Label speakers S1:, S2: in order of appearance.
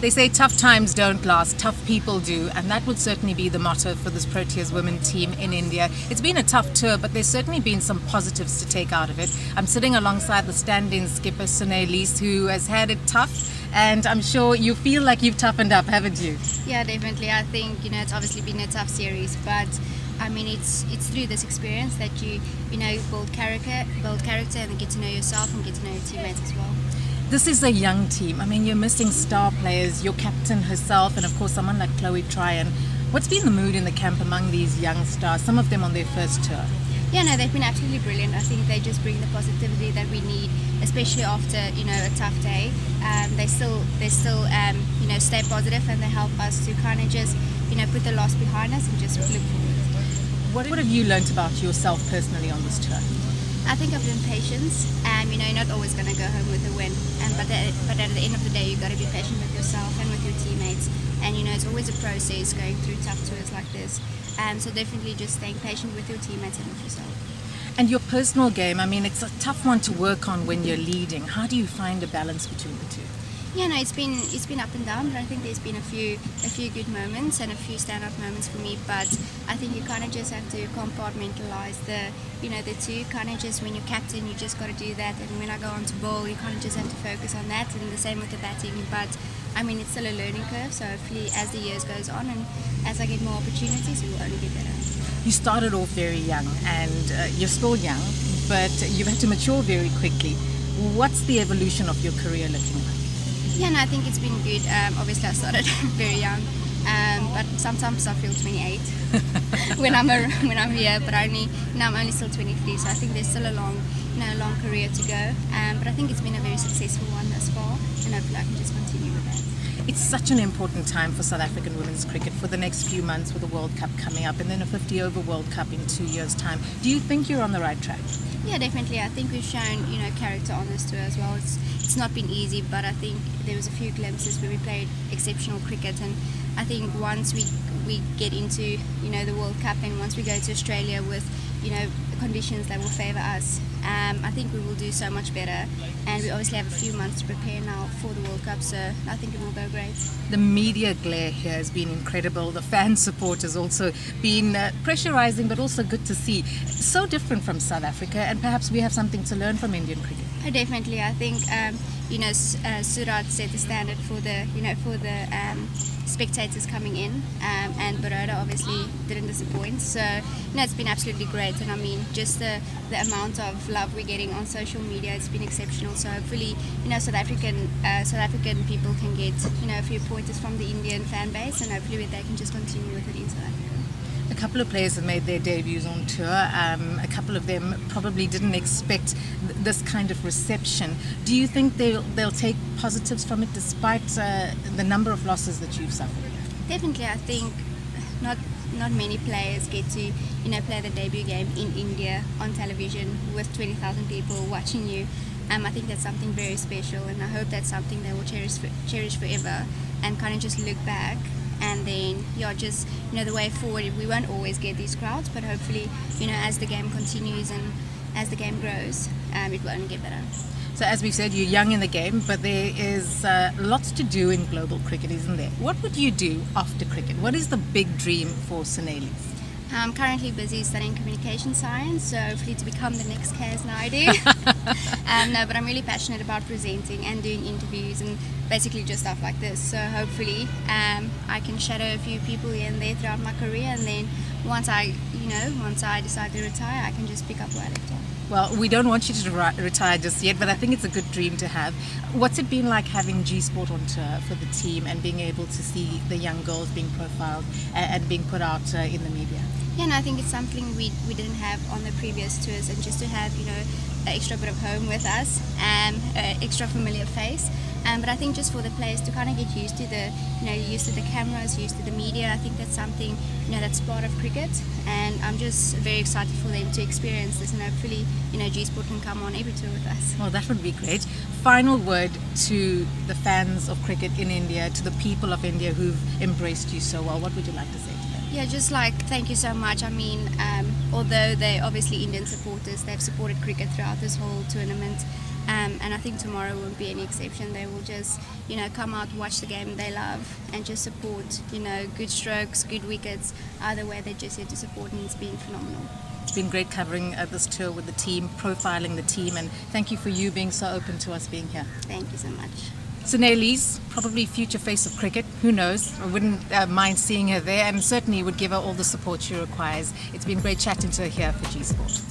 S1: They say tough times don't last, tough people do, and that would certainly be the motto for this Proteas women team in India. It's been a tough tour, but there's certainly been some positives to take out of it. I'm sitting alongside the stand-in skipper, Suné Luus, who has had it tough, and I'm sure you feel like you've toughened up, haven't you?
S2: Yeah, definitely. I think, it's obviously been a tough series, but I mean, it's through this experience that you build character, and get to know yourself and get to know your teammates as well.
S1: This is a young team. I mean, you're missing star players, your captain herself, and of course someone like Chloe Tryon. What's been the mood in the camp among these young stars, some of them on their first tour?
S2: Yeah, no, they've been absolutely brilliant. I think they just bring the positivity that we need, especially after, a tough day. They still stay positive, and they help us to kind of just, put the loss behind us and just look forward.
S1: What have you learnt about yourself personally on this tour?
S2: I think I've learned patience. You're not always going to go home with a win, but at the end of the day, you've got to be patient with yourself and with your teammates. And it's always a process going through tough tours like this. So definitely just staying patient with your teammates and with yourself.
S1: And your personal game, I mean, it's a tough one to work on when you're leading. How do you find a balance between the two?
S2: Yeah, no, it's been up and down, but I think there's been a few good moments and a few standout moments for me. But I think you kind of just have to compartmentalize the two. Kind of just when you're captain, you just got to do that, and when I go on to bowl, you kind of just have to focus on that, and the same with the batting. But I mean, it's still a learning curve, so hopefully as the years goes on and as I get more opportunities, it will only get better.
S1: You started off very young, and you're still young, but you've had to mature very quickly. What's the evolution of your career looking like?
S2: Yeah, no, I think it's been good. Obviously, I started very young, but sometimes I feel 28 when I'm here. But I'm only still 23, so I think there's still a long career to go. But I think it's been a very successful one thus far, and hopefully I can just continue with that.
S1: It's such an important time for South African women's cricket for the next few months with the World Cup coming up and then a 50-over World Cup in 2 years' time. Do you think you're on the right track?
S2: Yeah, definitely. I think we've shown, character on this tour as well. It's not been easy, but I think there was a few glimpses where we played exceptional cricket, and I think once we get into, the World Cup, and once we go to Australia with, conditions that will favour us, I think we will do so much better. And we obviously have a few months to prepare now for the World Cup, so I think it will go great.
S1: The media glare here has been incredible. The fan support has also been pressurising, but also good to see. So different from South Africa, and perhaps we have something to learn from Indian cricket.
S2: Definitely. I think Surat set the standard for the spectators coming in, and Baroda obviously didn't disappoint. So it's been absolutely great, and I mean just the amount of love we're getting on social media, it's been exceptional. So hopefully South African people can get a few pointers from the Indian fan base, and hopefully they can just continue with it in South Africa.
S1: A couple of players have made their debuts on tour. A couple of them probably didn't expect this kind of reception. Do you think they'll take positives from it despite the number of losses that you've suffered?
S2: Definitely. I think not many players get to play the debut game in India on television with 20,000 people watching you. I think that's something very special, and I hope that's something they will cherish forever, and kind of just look back. And then, just the way forward, we won't always get these crowds, but hopefully, as the game continues and as the game grows, it will only get better.
S1: So as we've said, you're young in the game, but there is lots to do in global cricket, isn't there? What would you do after cricket? What is the big dream for Suné Luus?
S2: I'm currently busy studying communication science, so hopefully to become the next Kass Naidoo. No, but I'm really passionate about presenting and doing interviews and basically just stuff like this. So hopefully I can shadow a few people here and there throughout my career, and then once I decide to retire, I can just pick up where I left off.
S1: Well, we don't want you to retire just yet, but I think it's a good dream to have. What's it been like having gsport on tour for the team and being able to see the young girls being profiled and being put out in the media?
S2: Yeah, no, I think it's something we didn't have on the previous tours, and just to have an extra bit of home with us, extra familiar face. But I think just for the players to kind of get used to used to the cameras, used to the media, I think that's something that's part of cricket, and I'm just very excited for them to experience this, and hopefully gsport can come on every tour with us.
S1: Well, that would be great. Final word to the fans of cricket in India, to the people of India who've embraced you so well. What would you like to say to them?
S2: Yeah, just like thank you so much. I mean, although they're obviously Indian supporters, they've supported cricket throughout this whole tournament, and I think tomorrow won't be any exception. They will just, come out, watch the game they love, and just support. Good strokes, good wickets. Either way, they're just here to support, and it's been phenomenal.
S1: It's been great covering this tour with the team, profiling the team, and thank you for you being so open to us being here.
S2: Thank you so much.
S1: Suné Luus, probably future face of cricket, who knows? I wouldn't mind seeing her there, and certainly would give her all the support she requires. It's been great chatting to her here for G Sport.